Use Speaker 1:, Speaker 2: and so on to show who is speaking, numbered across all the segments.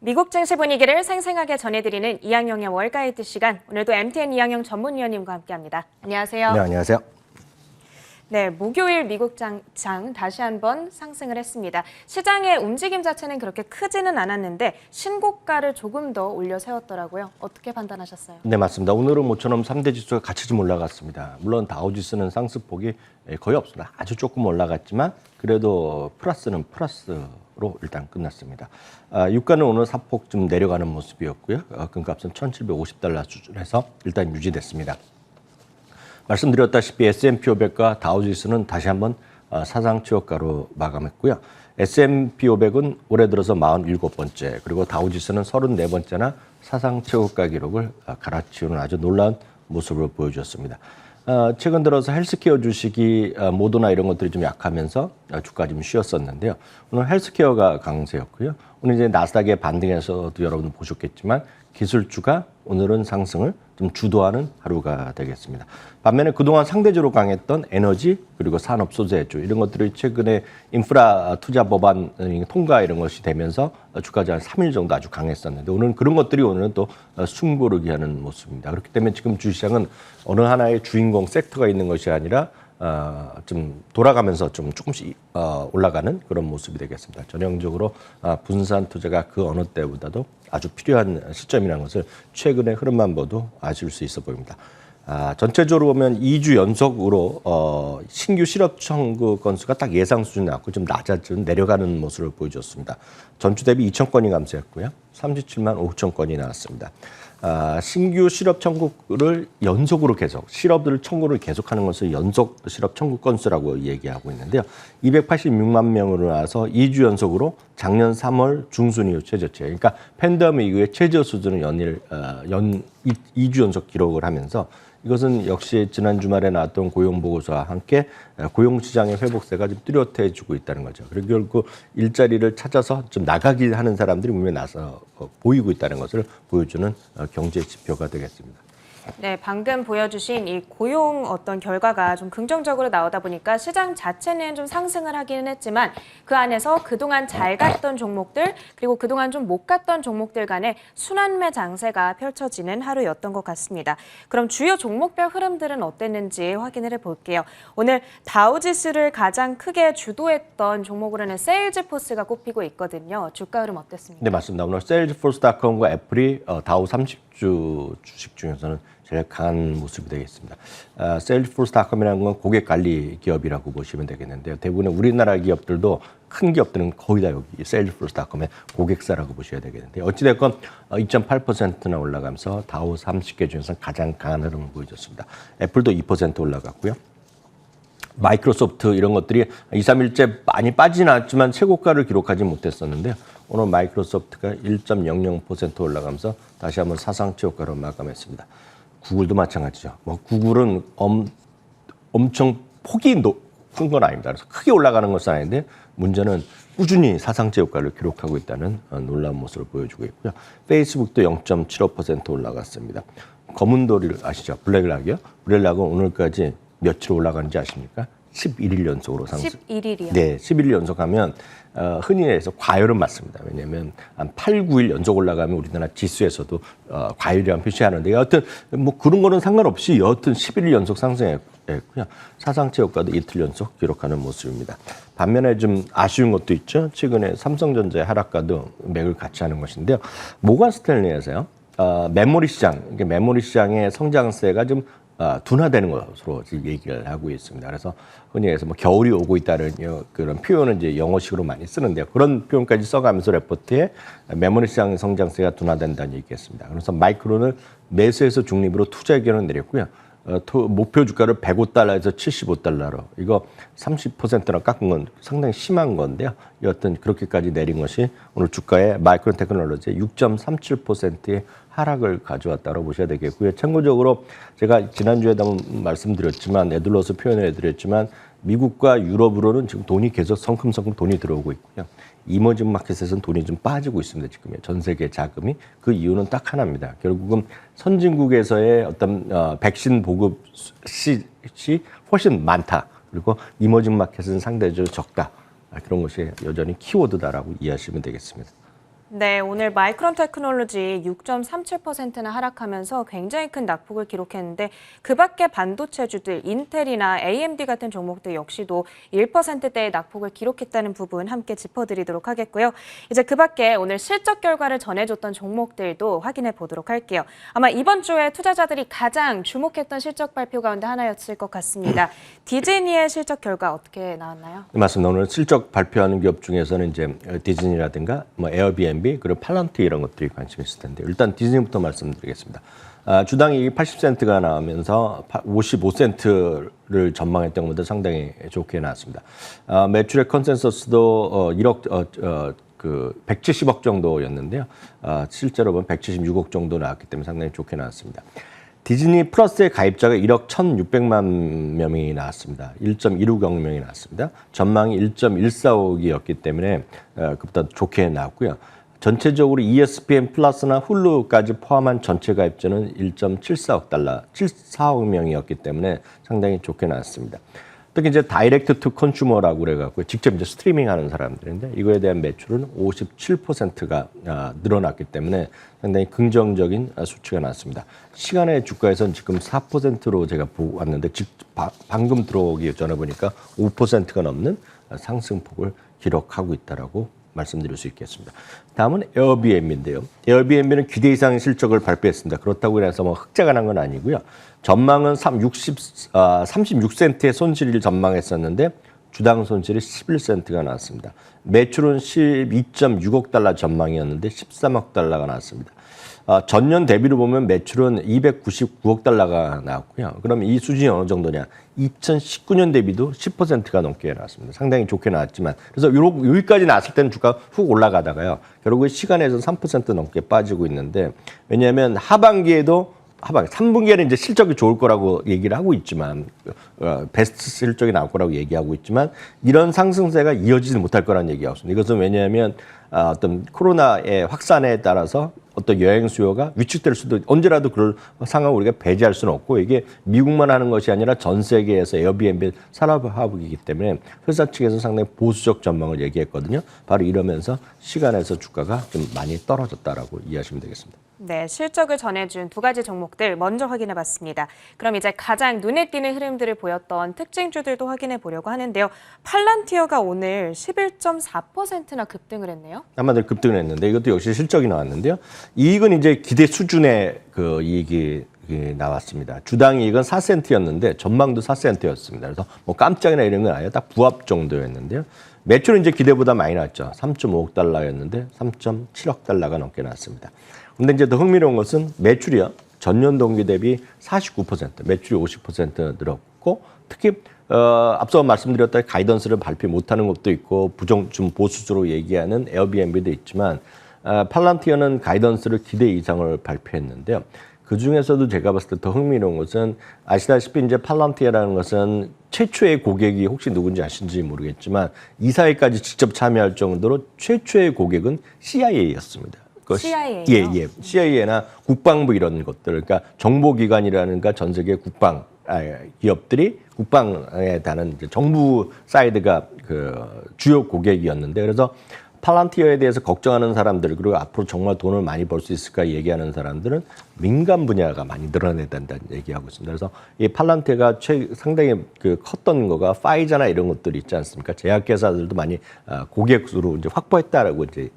Speaker 1: 미국 증시 분위기를 생생하게 전해드리는 이항영의 월가이드 시간. 오늘도 MTN 이항영 전문위원님과 함께합니다. 안녕하세요.
Speaker 2: 네, 안녕하세요.
Speaker 1: 네, 목요일 미국 장 다시 한번 상승을 했습니다. 시장의 움직임 자체는 그렇게 크지는 않았는데 신고가를 조금 더 올려 세웠더라고요. 어떻게 판단하셨어요?
Speaker 2: 네, 맞습니다. 오늘은 모처럼 3대 지수가 같이 좀 올라갔습니다. 물론 다우지수는 상승폭이 거의 없습니다. 아주 조금 올라갔지만 그래도 플러스는 플러스로 일단 끝났습니다. 유가는 오늘 사폭 좀 내려가는 모습이었고요. 금값은 $1,750 수준에서 일단 유지됐습니다. 말씀드렸다시피 S&P 500과 다우지수는 다시 한번 사상 최고가로 마감했고요. S&P 500은 올해 들어서 47번째, 그리고 다우지수는 34번째나 사상 최고가 기록을 갈아치우는 아주 놀라운 모습을 보여주었습니다. 최근 들어서 헬스케어 주식이 모더나 이런 것들이 좀 약하면서 주가 좀 쉬었었는데요. 오늘 헬스케어가 강세였고요. 오늘 이제 나스닥의 반등에서도 여러분 보셨겠지만 기술주가 오늘은 상승을 좀 주도하는 하루가 되겠습니다. 반면에 그동안 상대적으로 강했던 에너지 그리고 산업 소재주 이런 것들이 최근에 인프라 투자 법안 통과 이런 것이 되면서 주가가 한 3일 정도 아주 강했었는데 오늘은 그런 것들이 오늘은 또 숨고르게 하는 모습입니다. 그렇기 때문에 지금 주시장은 어느 하나의 주인공 섹터가 있는 것이 아니라 좀 돌아가면서 좀 조금씩 올라가는 그런 모습이 되겠습니다. 전형적으로 분산 투자가 그 어느 때보다도 아주 필요한 시점이라는 것을 최근의 흐름만 봐도 아실 수 있어 보입니다. 전체적으로 보면 2주 연속으로 신규 실업 청구 건수가 딱 예상 수준이 나왔고 좀 낮아지는 내려가는 모습을 보여줬습니다. 전주 대비 2,000건이 감소했고요. 37만 5천 건이 나왔습니다. 신규 실업 청구를 연속으로 계속 실업들 청구를 계속하는 것을 연속 실업 청구 건수라고 얘기하고 있는데요. 286만 명으로 나와서 2주 연속으로 작년 3월 중순 이후 최저치, 그러니까 팬데믹 이후에 최저 수준을 2주 연속 기록을 하면서 이것은 역시 지난 주말에 나왔던 고용 보고서와 함께 고용 시장의 회복세가 좀 뚜렷해지고 있다는 거죠. 그리고 결국 일자리를 찾아서 좀 나가기 하는 사람들이 분명히 나서 보이고 있다는 것을 보여주는 경제 지표가 되겠습니다.
Speaker 1: 네, 방금 보여주신 이 고용 어떤 결과가 좀 긍정적으로 나오다 보니까 시장 자체는 좀 상승을 하기는 했지만 그 안에서 그동안 잘 갔던 종목들 그리고 그동안 좀 못 갔던 종목들 간의 순환매 장세가 펼쳐지는 하루였던 것 같습니다. 그럼 주요 종목별 흐름들은 어땠는지 확인을 해볼게요. 오늘 다우지수를 가장 크게 주도했던 종목으로는 세일즈포스가 꼽히고 있거든요. 주가 흐름 어땠습니까?
Speaker 2: 네, 맞습니다. 오늘 세일즈포스닷컴과 애플이 다우 30주 주식 중에서는 제일 강한 모습이 되겠습니다. 세일즈포스닷컴이라는 건 고객 관리 기업이라고 보시면 되겠는데요. 대부분의 우리나라 기업들도 큰 기업들은 거의 다 여기 세일즈포스닷컴의 고객사라고 보셔야 되겠는데요. 어찌됐건 2.8%나 올라가면서 다우 30개 중에서 가장 강한 흐름을 보여줬습니다. 애플도 2% 올라갔고요. 마이크로소프트 이런 것들이 2, 3일째 많이 빠지진 않았지만 최고가를 기록하지 못했었는데요. 오늘 마이크로소프트가 1.00% 올라가면서 다시 한번 사상 최고가로 마감했습니다. 구글도 마찬가지죠. 구글은 엄청 폭이 높은 건 아닙니다. 그래서 크게 올라가는 것은 아닌데 문제는 꾸준히 사상 최고가를 기록하고 있다는 놀라운 모습을 보여주고 있고요. 페이스북도 0.75% 올라갔습니다. 검은 돌이를 아시죠? 블랙락이요. 블랙락은 오늘까지 며칠 올라가는지 아십니까? 11일 연속으로 상승.
Speaker 1: 11일이요?
Speaker 2: 네, 11일 연속하면 흔히 해서 과열은 맞습니다. 왜냐하면 한 8, 9일 연속 올라가면 우리나라 지수에서도 과열이라고 표시하는데 여하튼 뭐 그런 거는 상관없이 여하튼 11일 연속 상승했고요. 사상 최고가도 이틀 연속 기록하는 모습입니다. 반면에 좀 아쉬운 것도 있죠. 최근에 삼성전자의 하락과도 맥을 같이 하는 것인데요. 모건 스탠리에서요. 메모리 시장의 성장세가 좀 둔화되는 것으로 지금 얘기를 하고 있습니다. 그래서 흔히 해서 뭐 겨울이 오고 있다는 그런 표현을 이제 영어식으로 많이 쓰는데요. 그런 표현까지 써가면서 레포트에 메모리 시장의 성장세가 둔화된다는 얘기했습니다. 그래서 마이크론을 매수해서 중립으로 투자 의견을 내렸고요. 목표 주가를 $105에서 $75로 이거 30%나 깎은 건 상당히 심한 건데요. 여하튼 그렇게까지 내린 것이 오늘 주가의 마이크론 테크놀로지의 6.37%의 하락을 가져왔다고 보셔야 되겠고요. 참고적으로 제가 지난주에도 한번 말씀드렸지만 에둘러서 표현을 해드렸지만 미국과 유럽으로는 지금 돈이 계속 성큼성큼 돈이 들어오고 있고요. 이머징 마켓에서는 돈이 좀 빠지고 있습니다. 지금 전 세계 자금이. 그 이유는 딱 하나입니다. 결국은 선진국에서의 어떤 백신 보급 시 훨씬 많다. 그리고 이머징 마켓은 상대적으로 적다. 그런 것이 여전히 키워드다라고 이해하시면 되겠습니다.
Speaker 1: 네, 오늘 마이크론 테크놀로지 6.37%나 하락하면서 굉장히 큰 낙폭을 기록했는데 그 밖에 반도체주들 인텔이나 AMD 같은 종목들 역시도 1%대의 낙폭을 기록했다는 부분 함께 짚어드리도록 하겠고요. 이제 그 밖에 오늘 실적 결과를 전해줬던 종목들도 확인해 보도록 할게요. 아마 이번 주에 투자자들이 가장 주목했던 실적 발표 가운데 하나였을 것 같습니다. 디즈니의 실적 결과 어떻게 나왔나요?
Speaker 2: 네, 맞습니다. 오늘 실적 발표하는 기업 중에서는 이제 디즈니라든가 뭐 에어비앤비 그리고 팔란티어 이런 것들이 관심이 있을 텐데 일단 디즈니부터 말씀드리겠습니다. 주당 이익이 80센트가 나오면서 55센트를 전망했던 것보다 상당히 좋게 나왔습니다. 매출의 컨센서스도 170억 정도였는데요. 실제로 보면 176억 정도 나왔기 때문에 상당히 좋게 나왔습니다. 디즈니 플러스의 가입자가 1억 1,600만 명이 나왔습니다. 1.150명이 나왔습니다. 전망이 1.145억이었기 때문에 그보다 좋게 나왔고요. 전체적으로 ESPN 플러스나 훌루까지 포함한 전체 가입자는 1.74억 달러, 74억 명이었기 때문에 상당히 좋게 나왔습니다. 특히 이제 다이렉트 투 컨슈머라고 그래갖고 직접 이제 스트리밍하는 사람들인데 이거에 대한 매출은 57%가 늘어났기 때문에 상당히 긍정적인 수치가 나왔습니다. 시간의 주가에서는 지금 4%로 제가 보고 왔는데 방금 들어오기 전에 보니까 5%가 넘는 상승폭을 기록하고 있다라고 말씀드릴 수 있겠습니다. 다음은 에어비앤비인데요. 에어비앤비는 기대 이상의 실적을 발표했습니다. 그렇다고 해서 뭐 흑자가 난 건 아니고요. 전망은 36센트의 손실을 전망했었는데 주당 손실이 11센트가 나왔습니다. 매출은 12.6억 달러 전망이었는데 13억 달러가 나왔습니다. 전년 대비로 보면 매출은 299억 달러가 나왔고요. 그럼 이 수준이 어느 정도냐? 2019년 대비도 10%가 넘게 나왔습니다. 상당히 좋게 나왔지만 그래서 여기까지 나왔을 때는 주가 훅 올라가다가요. 결국에 시간에서 3% 넘게 빠지고 있는데 왜냐하면 하반기에도 3분기에는 이제 실적이 좋을 거라고 얘기를 하고 있지만 베스트 실적이 나올 거라고 얘기하고 있지만 이런 상승세가 이어지지 못할 거라는 얘기가 없습니다. 이것은 왜냐하면 어떤 코로나의 확산에 따라서 어떤 여행 수요가 위축될 수도 언제라도 그럴 상황을 우리가 배제할 수는 없고 이게 미국만 하는 것이 아니라 전 세계에서 에어비앤비 산업화이기 때문에 회사 측에서 상당히 보수적 전망을 얘기했거든요. 바로 이러면서 시간에서 주가가 좀 많이 떨어졌다라고 이해하시면 되겠습니다.
Speaker 1: 네, 실적을 전해준 두 가지 종목들 먼저 확인해봤습니다. 그럼 이제 가장 눈에 띄는 흐름들을 보였던 특징주들도 확인해 보려고 하는데요. 팔란티어가 오늘 11.4%나 급등을 했네요.
Speaker 2: 한마디로 급등을 했는데 이것도 역시 실적이 나왔는데요. 이익은 이제 기대 수준의 그 이익이 나왔습니다. 주당 이익은 4센트였는데 전망도 4센트였습니다. 그래서 뭐 깜짝이나 이런 건 아니에요. 딱 부합 정도였는데요. 매출은 이제 기대보다 많이 났죠. 3.5억 달러였는데 3.7억 달러가 넘게 나왔습니다. 근데 이제 더 흥미로운 것은 매출이요. 전년 동기 대비 49%, 매출이 50% 늘었고 특히 앞서 말씀드렸던 가이던스를 발표 못하는 것도 있고 좀 보수적으로 얘기하는 에어비앤비도 있지만 팔란티어는 가이던스를 기대 이상을 발표했는데요. 그 중에서도 제가 봤을 때 더 흥미로운 것은 아시다시피 이제 팔란티어라는 것은 최초의 고객이 혹시 누군지 아시는지 모르겠지만 이사회까지 직접 참여할 정도로 최초의 고객은 CIA였습니다.
Speaker 1: CIA요?
Speaker 2: 예. CIA나 국방부 이런 것들, 그러니까 정보기관이라는가 전 세계 기업들이 국방에 다는 이제 정부 사이드가 그 주요 고객이었는데 그래서 팔란티어에 대해서 걱정하는 사람들 그리고 앞으로 정말 돈을 많이 벌 수 있을까 얘기하는 사람들은 민간 분야가 많이 늘어나야 된다는 얘기하고 있습니다. 그래서 이 팔란티어가 상당히 그 컸던 거가 파이자나 이런 것들이 있지 않습니까? 제약회사들도 많이 고객 수로 이제 확보했다라고 이제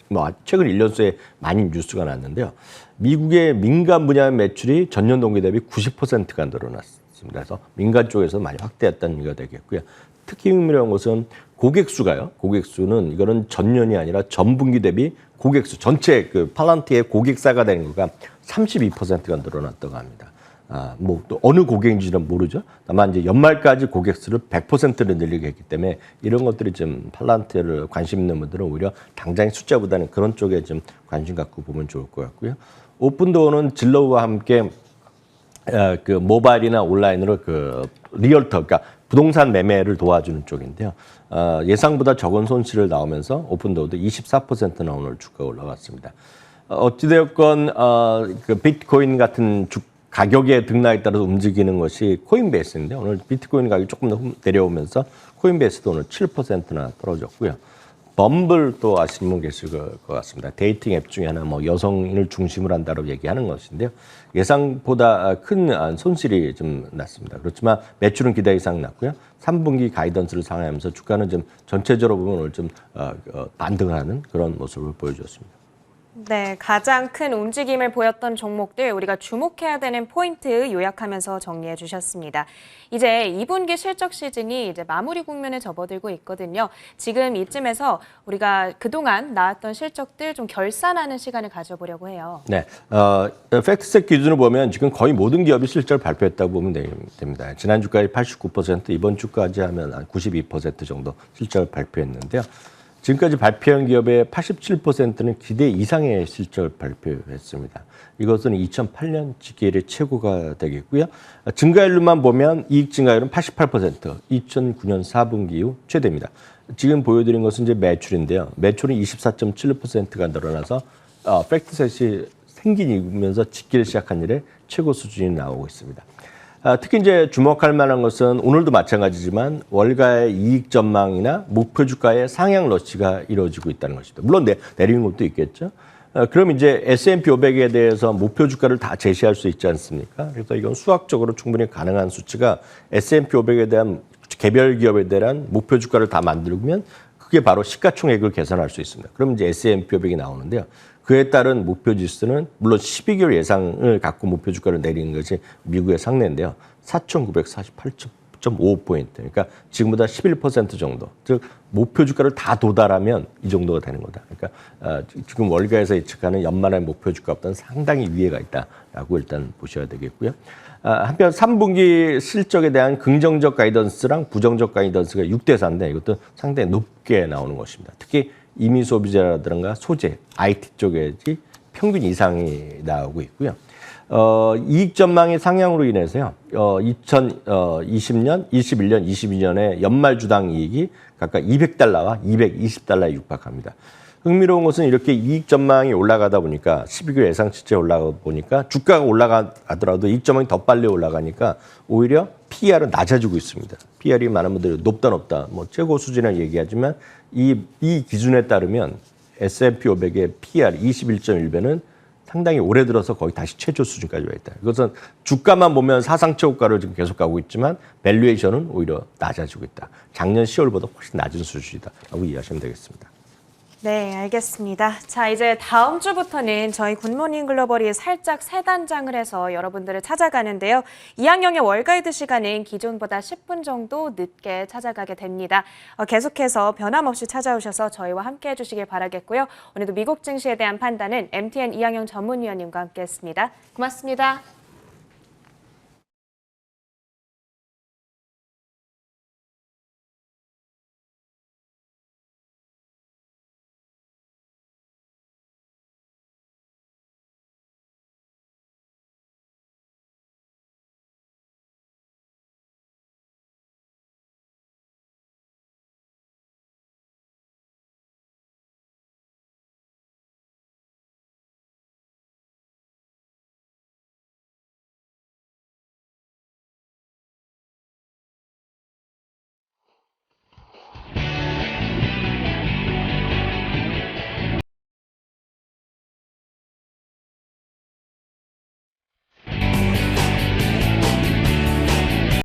Speaker 2: 뭐 최근 1년수에 많이 뉴스가 났는데요. 미국의 민간 분야 매출이 전년 동기 대비 90%가 늘어났습니다. 그래서 민간 쪽에서 많이 확대했다는 얘기가 되겠고요. 특히 흥미로운 것은 고객 수는 이거는 전년이 아니라 전분기 대비 고객 수 전체 그 팔란티의 고객사가 되는 거가 32%가 늘어났다고 합니다. 뭐 또 어느 고객인지는 모르죠. 다만 이제 연말까지 고객 수를 100%를 늘리게 했기 때문에 이런 것들이 좀 팔란티어를 관심 있는 분들은 오히려 당장의 숫자보다는 그런 쪽에 좀 관심 갖고 보면 좋을 것 같고요. 오픈도어는 진로우와 함께 그 모바일이나 온라인으로 그 리얼터, 그러니까 부동산 매매를 도와주는 쪽인데요. 예상보다 적은 손실을 나오면서 오픈도어도 24%나 오늘 주가가 올라갔습니다. 어찌되었건 그 비트코인 같은 가격의 등락에 따라서 움직이는 것이 코인베이스인데 오늘 비트코인 가격이 조금 더 내려오면서 코인베이스도 오늘 7%나 떨어졌고요. 범블 또 아시는 분 계실 것 같습니다. 데이팅 앱 중에 하나 뭐 여성인을 중심으로 한다고 얘기하는 것인데요. 예상보다 큰 손실이 좀 났습니다. 그렇지만 매출은 기대 이상 났고요. 3분기 가이던스를 상회하면서 주가는 좀 전체적으로 보면 오늘 좀 반등하는 그런 모습을 보여주었습니다.
Speaker 1: 네, 가장 큰 움직임을 보였던 종목들 우리가 주목해야 되는 포인트 요약하면서 정리해 주셨습니다. 이제 2분기 실적 시즌이 이제 마무리 국면에 접어들고 있거든요. 지금 이쯤에서 우리가 그동안 나왔던 실적들 좀 결산하는 시간을 가져보려고 해요.
Speaker 2: 네, 팩트셋 기준으로 보면 지금 거의 모든 기업이 실적을 발표했다고 보면 됩니다. 지난 주까지 89%, 이번 주까지 하면 한 92% 정도 실적을 발표했는데요. 지금까지 발표한 기업의 87%는 기대 이상의 실적을 발표했습니다. 이것은 2008년 직계 이래 최고가 되겠고요. 증가율로만 보면 이익 증가율은 88%, 2009년 4분기 이후 최대입니다. 지금 보여드린 것은 이제 매출인데요. 매출은 24.7%가 늘어나서 팩트셋이 생기면서 직계를 시작한 이래 최고 수준이 나오고 있습니다. 특히 이제 주목할 만한 것은 오늘도 마찬가지지만 월가의 이익 전망이나 목표 주가의 상향 러시가 이루어지고 있다는 것입니다. 물론 내리는 것도 있겠죠. 그럼 이제 S&P 500에 대해서 목표 주가를 다 제시할 수 있지 않습니까? 그래서 이건 수학적으로 충분히 가능한 수치가 S&P 500에 대한 개별 기업에 대한 목표 주가를 다 만들면 그게 바로 시가총액을 계산할 수 있습니다. 그럼 이제 S&P 500이 나오는데요. 그에 따른 목표 지수는 물론 12개월 예상을 갖고 목표 주가를 내리는 것이 미국의 상례인데요. 4,948.5포인트. 그러니까 지금보다 11% 정도. 즉 목표 주가를 다 도달하면 이 정도가 되는 거다. 그러니까 지금 월가에서 예측하는 연말의 목표 주가보다는 상당히 위에가 있다라고 일단 보셔야 되겠고요. 한편 3분기 실적에 대한 긍정적 가이던스랑 부정적 가이던스가 6대 4인데 이것도 상당히 높게 나오는 것입니다. 특히 이미 소비자라든가 소재, IT 쪽에 평균 이상이 나오고 있고요. 이익 전망의 상향으로 인해서요. 2020년, 21년, 22년에 연말 주당 이익이 각각 $200와 $220에 육박합니다. 흥미로운 것은 이렇게 이익 전망이 올라가다 보니까 12개월 예상치째 올라가다 보니까 주가가 올라가더라도 이익 전망이 더 빨리 올라가니까 오히려 PER은 낮아지고 있습니다. PER이 많은 분들이 높다 뭐 최고 수준을 얘기하지만 이 기준에 따르면 S&P 500의 PER 21.1배는 상당히 올해 들어서 거의 다시 최저 수준까지 와 있다. 이것은 주가만 보면 사상 최고가를 지금 계속 가고 있지만 밸류에이션은 오히려 낮아지고 있다. 작년 10월보다 훨씬 낮은 수준이다라고 이해하시면 되겠습니다.
Speaker 1: 네, 알겠습니다. 자, 이제 다음 주부터는 저희 굿모닝 글로벌이 살짝 새 단장을 해서 여러분들을 찾아가는데요. 이항영의 월가이드 시간은 기존보다 10분 정도 늦게 찾아가게 됩니다. 계속해서 변함없이 찾아오셔서 저희와 함께 해주시길 바라겠고요. 오늘도 미국 증시에 대한 판단은 MTN 이항영 전문위원님과 함께했습니다. 고맙습니다.